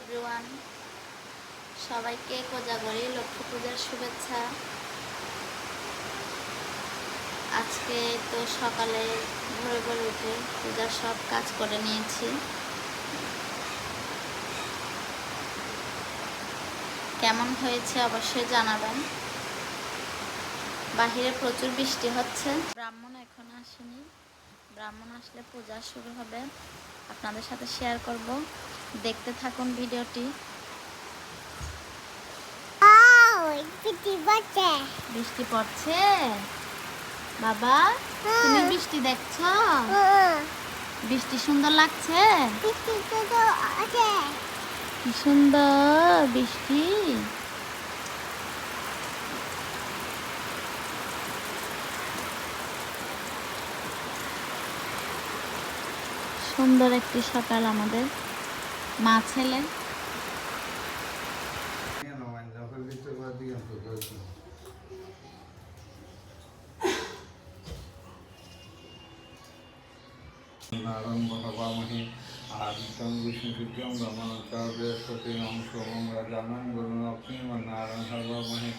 Everyone, সবাইকে কোজাগরী লক্ষ্মী পূজার শুভেচ্ছা। আজকে তো সকালে ভোরে ভোরে উঠে পূজার সব কাজ করে নিয়েছি। কেমন হয়েছে অবশ্যই জানাবেন। বাহিরে প্রচুর বৃষ্টি হচ্ছে। ব্রাহ্মণ এখন আসেনি, ব্রাহ্মণ আসলে পূজা শুরু হবে, আপনাদের সাথে শেয়ার করব। দেখতে থাকুন ভিডিওটি। বৃষ্টি পড়ছে বাবা, তুমি বৃষ্টি দেখছো? বৃষ্টি সুন্দর লাগছে, কি সুন্দর বৃষ্টি। সুন্দর একটি সকাল আমাদের মা ছেলে। নারায়ণমহে আদিত্যং বিষ্ণুচিত্যং ব্রহ্মণচার্য সতী অংশ রাজানং গুরু লক্ষ্মী নারায়ণ সর্বমহে।